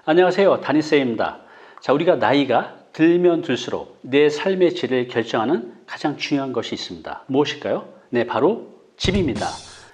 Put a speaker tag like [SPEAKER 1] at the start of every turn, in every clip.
[SPEAKER 1] 안녕하세요. 다니쌤입니다. 자, 우리가 나이가 들면 들수록 내 삶의 질을 결정하는 가장 중요한 것이 있습니다. 무엇일까요? 네, 바로 집입니다.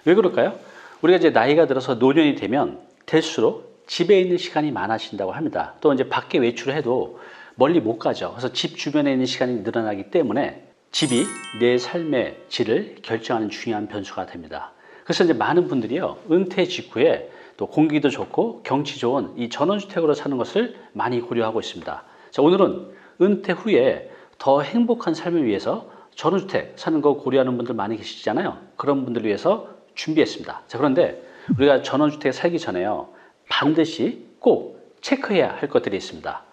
[SPEAKER 1] 왜 그럴까요? 우리가 이제 나이가 들어서 노년이 되면 될수록 집에 있는 시간이 많아진다고 합니다. 또 이제 밖에 외출을 해도 멀리 못 가죠. 그래서 집 주변에 있는 시간이 늘어나기 때문에 집이 내 삶의 질을 결정하는 중요한 변수가 됩니다. 그래서 이제 많은 분들이요, 은퇴 직후에 또 공기도 좋고 경치 좋은 이 전원주택으로 사는 것을 많이 고려하고 있습니다. 자, 오늘은 은퇴 후에 더 행복한 삶을 위해서 전원주택 사는 거 고려하는 분들 많이 계시잖아요. 그런 분들을 위해서 준비했습니다. 자, 그런데 우리가 전원주택에 살기 전에요, 반드시 꼭 체크해야 할 것들이 있습니다.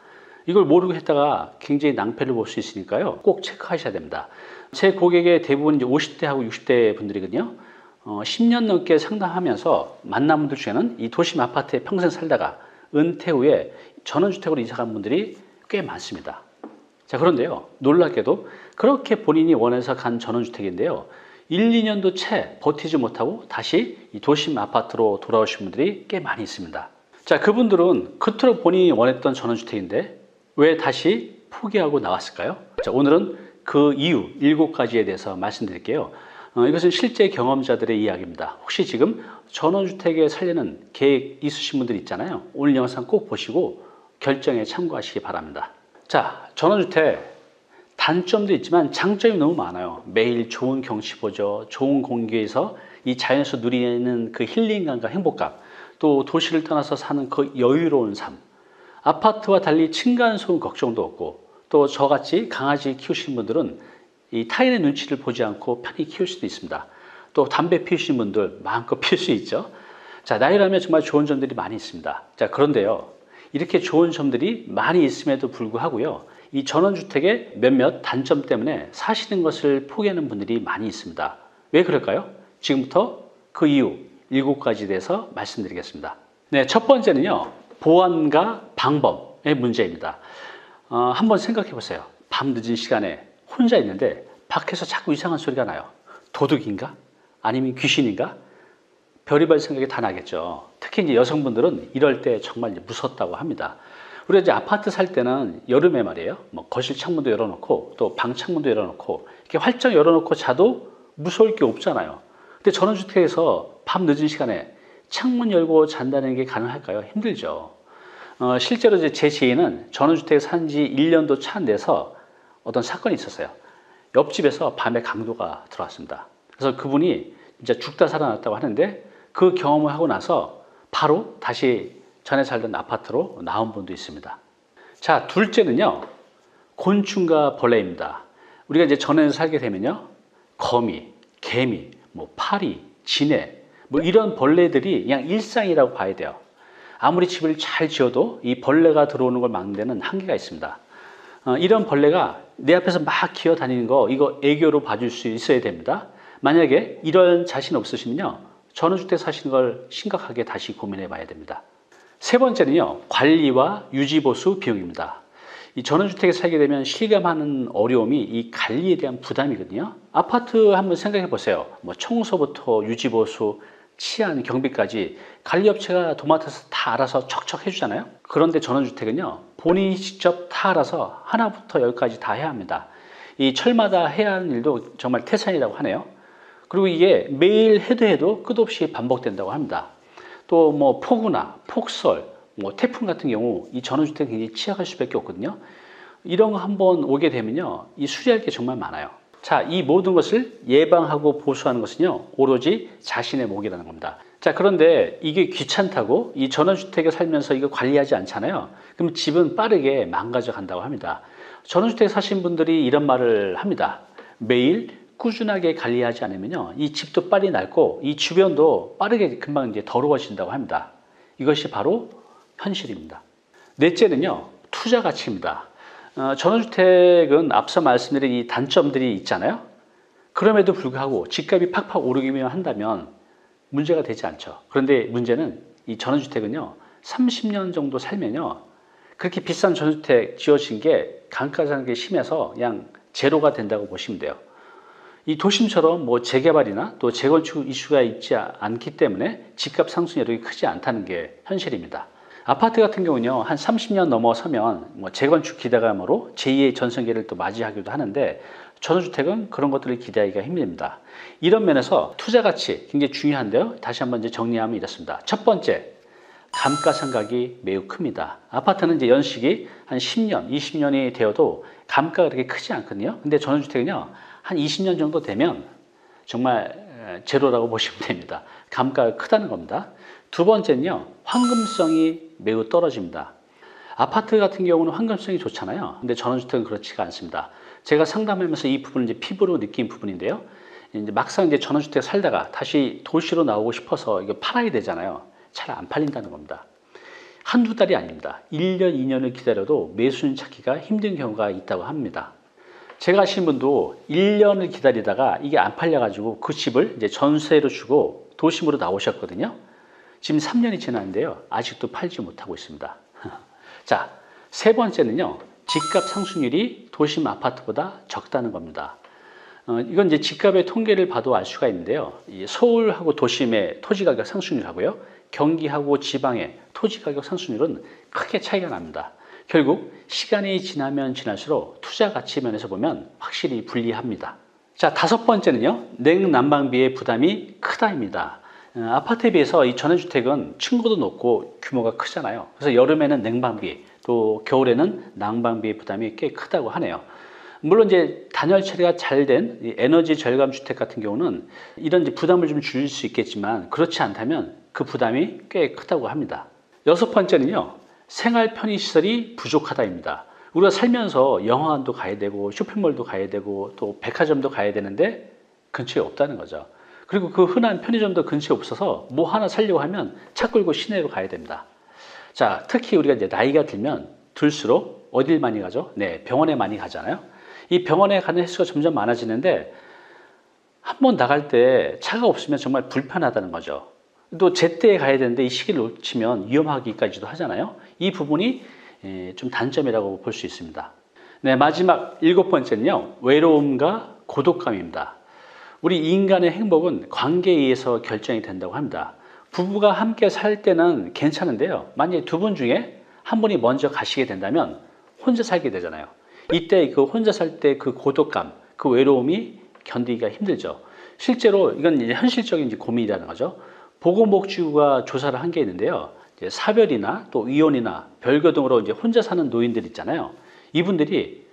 [SPEAKER 1] 이걸 모르고 했다가 굉장히 낭패를 볼 수 있으니까요, 꼭 체크하셔야 됩니다. 제 고객의 대부분 이제 50대하고 60대 분들이거든요. 10년 넘게 상담하면서 만난 분들 중에는 이 도심 아파트에 평생 살다가 은퇴 후에 전원주택으로 이사간 분들이 꽤 많습니다. 자, 그런데요, 놀랍게도 그렇게 본인이 원해서 간 전원주택인데요, 1, 2년도 채 버티지 못하고 다시 이 도심 아파트로 돌아오신 분들이 꽤 많이 있습니다. 자, 그분들은 그토록 본인이 원했던 전원주택인데 왜 다시 포기하고 나왔을까요? 자, 오늘은 그 이유 7가지에 대해서 말씀드릴게요. 이것은 실제 경험자들의 이야기입니다. 혹시 지금 전원주택에 살려는 계획 있으신 분들 있잖아요. 오늘 영상 꼭 보시고 결정에 참고하시기 바랍니다. 자, 전원주택 단점도 있지만 장점이 너무 많아요. 매일 좋은 경치 보죠. 좋은 공기에서 이 자연에서 누리는 그 힐링감과 행복감, 또 도시를 떠나서 사는 그 여유로운 삶, 아파트와 달리 층간소음 걱정도 없고, 또 저같이 강아지 키우시는 분들은 이 타인의 눈치를 보지 않고 편히 키울 수도 있습니다. 또 담배 피우시는 분들 마음껏 피울 수 있죠. 자, 나이라면 정말 좋은 점들이 많이 있습니다. 자, 그런데요, 이렇게 좋은 점들이 많이 있음에도 불구하고요, 이 전원주택의 몇몇 단점 때문에 사시는 것을 포기하는 분들이 많이 있습니다. 왜 그럴까요? 지금부터 그 이유 7가지에 대해서 말씀드리겠습니다. 네, 첫 번째는요, 보안과 방법의 문제입니다. 한번 생각해 보세요. 밤 늦은 시간에 혼자 있는데 밖에서 자꾸 이상한 소리가 나요. 도둑인가? 아니면 귀신인가? 별의별 생각이 다 나겠죠. 특히 이제 여성분들은 이럴 때 정말 무섭다고 합니다. 우리가 이제 아파트 살 때는 여름에 말이에요, 뭐 거실 창문도 열어놓고 또 방 창문도 열어놓고 이렇게 활짝 열어놓고 자도 무서울 게 없잖아요. 근데 전원주택에서 밤 늦은 시간에 창문 열고 잔다는 게 가능할까요? 힘들죠. 실제로 이제 제 지인은 전원주택에 산 지 1년도 차 안 돼서 어떤 사건이 있었어요. 옆집에서 밤에 강도가 들어왔습니다. 그래서 그분이 진짜 죽다 살아났다고 하는데 그 경험을 하고 나서 바로 다시 전에 살던 아파트로 나온 분도 있습니다. 자, 둘째는요, 곤충과 벌레입니다. 우리가 이제 전에서 살게 되면요, 거미, 개미, 뭐 파리, 지네, 뭐 이런 벌레들이 그냥 일상이라고 봐야 돼요. 아무리 집을 잘 지어도 이 벌레가 들어오는 걸 막는 데는 한계가 있습니다. 이런 벌레가 내 앞에서 막 기어다니는 거, 이거 애교로 봐줄 수 있어야 됩니다. 만약에 이런 자신 없으시면요, 전원주택 사시는 걸 심각하게 다시 고민해 봐야 됩니다. 세 번째는요, 관리와 유지보수 비용입니다. 이 전원주택에 살게 되면 실감하는 어려움이 이 관리에 대한 부담이거든요. 아파트 한번 생각해 보세요. 뭐 청소부터 유지보수, 치안, 경비까지 관리업체가 도맡아서 다 알아서 척척 해주잖아요. 그런데 전원주택은요, 본인이 직접 다 알아서 하나부터 열까지 다 해야 합니다. 이 철마다 해야 하는 일도 정말 태산이라고 하네요. 그리고 이게 매일 해도 끝없이 반복된다고 합니다. 또 뭐 폭우나 폭설, 뭐 태풍 같은 경우 이 전원주택 굉장히 취약할 수밖에 없거든요. 이런 거 한번 오게 되면요, 이 수리할 게 정말 많아요. 자, 이 모든 것을 예방하고 보수하는 것은요, 오로지 자신의 몫이라는 겁니다. 자, 그런데 이게 귀찮다고 이 전원주택에 살면서 이거 관리하지 않잖아요. 그럼 집은 빠르게 망가져 간다고 합니다. 전원주택에 사신 분들이 이런 말을 합니다. 매일 꾸준하게 관리하지 않으면요, 이 집도 빨리 낡고 이 주변도 빠르게 금방 이제 더러워진다고 합니다. 이것이 바로 현실입니다. 넷째는요, 투자 가치입니다. 전원주택은 앞서 말씀드린 이 단점들이 있잖아요. 그럼에도 불구하고 집값이 팍팍 오르기만 한다면 문제가 되지 않죠. 그런데 문제는 이 전원주택은요, 30년 정도 살면요, 그렇게 비싼 전원주택 지어진 게 감가상각이 심해서 그냥 제로가 된다고 보시면 돼요. 이 도심처럼 뭐 재개발이나 또 재건축 이슈가 있지 않기 때문에 집값 상승 여력이 크지 않다는 게 현실입니다. 아파트 같은 경우는요, 한 30년 넘어서면 뭐 재건축 기대감으로 제2의 전성기를 또 맞이하기도 하는데, 전원주택은 그런 것들을 기대하기가 힘듭니다. 이런 면에서 투자 가치 굉장히 중요한데요. 다시 한번 이제 정리하면 이렇습니다. 첫 번째, 감가상각이 매우 큽니다. 아파트는 이제 연식이 한 10년, 20년이 되어도 감가가 그렇게 크지 않거든요. 근데 전원주택은요, 한 20년 정도 되면 정말 제로라고 보시면 됩니다. 감가가 크다는 겁니다. 두 번째는요, 황금성이 매우 떨어집니다. 아파트 같은 경우는 황금성이 좋잖아요. 근데 전원주택은 그렇지가 않습니다. 제가 상담하면서 이 부분을 이제 피부로 느낀 부분인데요. 이제 막상 이제 전원주택 살다가 다시 도시로 나오고 싶어서 이거 팔아야 되잖아요. 잘 안 팔린다는 겁니다. 한두 달이 아닙니다. 1년, 2년을 기다려도 매수인 찾기가 힘든 경우가 있다고 합니다. 제가 아시는 분도 1년을 기다리다가 이게 안 팔려가지고 그 집을 이제 전세로 주고 도심으로 나오셨거든요. 지금 3년이 지났는데요. 아직도 팔지 못하고 있습니다. 자, 세 번째는요. 집값 상승률이 도심 아파트보다 적다는 겁니다. 이건 이제 집값의 통계를 봐도 알 수가 있는데요. 서울하고 도심의 토지가격 상승률하고요. 경기하고 지방의 토지가격 상승률은 크게 차이가 납니다. 결국 시간이 지나면 지날수록 투자 가치 면에서 보면 확실히 불리합니다. 자, 다섯 번째는요. 냉난방비의 부담이 크다입니다. 아파트에 비해서 이 전원주택은 층고도 높고 규모가 크잖아요. 그래서 여름에는 냉방비, 또 겨울에는 난방비의 부담이 꽤 크다고 하네요. 물론 이제 단열 처리가 잘 된 에너지 절감 주택 같은 경우는 이런 이제 부담을 좀 줄일 수 있겠지만, 그렇지 않다면 그 부담이 꽤 크다고 합니다. 여섯 번째는요, 생활 편의시설이 부족하다입니다. 우리가 살면서 영화관도 가야 되고 쇼핑몰도 가야 되고 또 백화점도 가야 되는데 근처에 없다는 거죠. 그리고 그 흔한 편의점도 근처에 없어서 뭐 하나 사려고 하면 차 끌고 시내로 가야 됩니다. 자, 특히 우리가 이제 나이가 들수록 어딜 많이 가죠? 네, 병원에 많이 가잖아요. 이 병원에 가는 횟수가 점점 많아지는데, 한 번 나갈 때 차가 없으면 정말 불편하다는 거죠. 또 제때에 가야 되는데 이 시기를 놓치면 위험하기까지도 하잖아요. 이 부분이 좀 단점이라고 볼 수 있습니다. 네, 마지막 일곱 번째는요, 외로움과 고독감입니다. 우리 인간의 행복은 관계에 의해서 결정이 된다고 합니다. 부부가 함께 살 때는 괜찮은데요. 만약에 두 분 중에 한 분이 먼저 가시게 된다면 혼자 살게 되잖아요. 이때 그 혼자 살 때 그 고독감, 그 외로움이 견디기가 힘들죠. 실제로 이건 이제 현실적인 이제 고민이라는 거죠. 보건복지부가 조사를 한 게 있는데요. 이제 사별이나 또 이혼이나 별거 등으로 이제 혼자 사는 노인들 있잖아요. 이분들이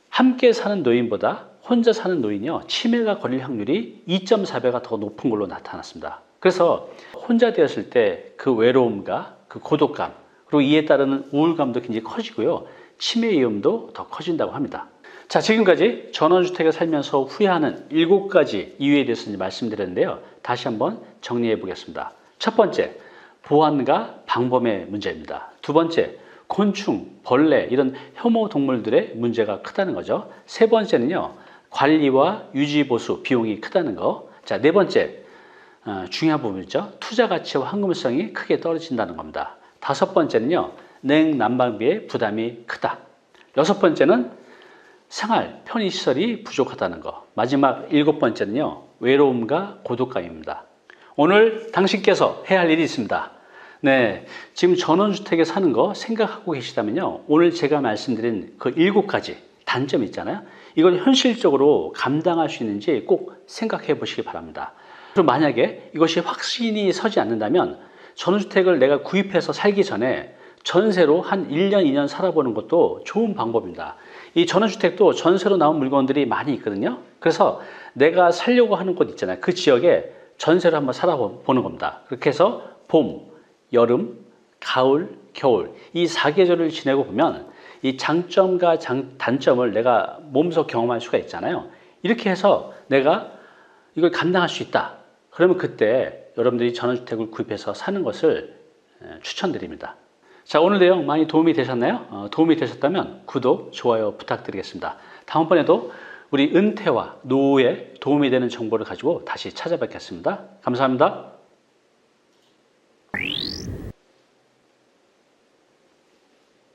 [SPEAKER 1] 함께 사는 노인보다 혼자 사는 노인이요, 치매가 걸릴 확률이 2.4배가 더 높은 걸로 나타났습니다. 그래서 혼자 되었을 때 그 외로움과 그 고독감, 그리고 이에 따르는 우울감도 굉장히 커지고요. 치매 위험도 더 커진다고 합니다. 자, 지금까지 전원주택에 살면서 후회하는 7가지 이유에 대해서 말씀드렸는데요. 다시 한번 정리해 보겠습니다. 첫 번째, 보안과 방범의 문제입니다. 두 번째, 곤충, 벌레 이런 혐오 동물들의 문제가 크다는 거죠. 세 번째는요, 관리와 유지 보수 비용이 크다는 거. 자, 네 번째, 중요한 부분이죠. 투자 가치와 황금성이 크게 떨어진다는 겁니다. 다섯 번째는요, 냉난방비의 부담이 크다. 여섯 번째는 생활 편의시설이 부족하다는 거. 마지막 일곱 번째는요, 외로움과 고독감입니다. 오늘 당신께서 해야 할 일이 있습니다. 네, 지금 전원주택에 사는 거 생각하고 계시다면요, 오늘 제가 말씀드린 그 7가지 단점 있잖아요. 이걸 현실적으로 감당할 수 있는지 꼭 생각해 보시기 바랍니다. 그럼 만약에 이것이 확신이 서지 않는다면 전원주택을 내가 구입해서 살기 전에 전세로 한 1년, 2년 살아보는 것도 좋은 방법입니다. 이 전원주택도 전세로 나온 물건들이 많이 있거든요. 그래서 내가 살려고 하는 곳 있잖아요. 그 지역에 전세로 한번 살아보는 겁니다. 그렇게 해서 봄, 여름, 가을, 겨울 이 4계절을 지내고 보면 이 장점과 단점을 내가 몸소 경험할 수가 있잖아요. 이렇게 해서 내가 이걸 감당할 수 있다. 그러면 그때 여러분들이 전원주택을 구입해서 사는 것을 추천드립니다. 자, 오늘 내용 많이 도움이 되셨나요? 도움이 되셨다면 구독, 좋아요 부탁드리겠습니다. 다음번에도 우리 은퇴와 노후에 도움이 되는 정보를 가지고 다시 찾아뵙겠습니다. 감사합니다.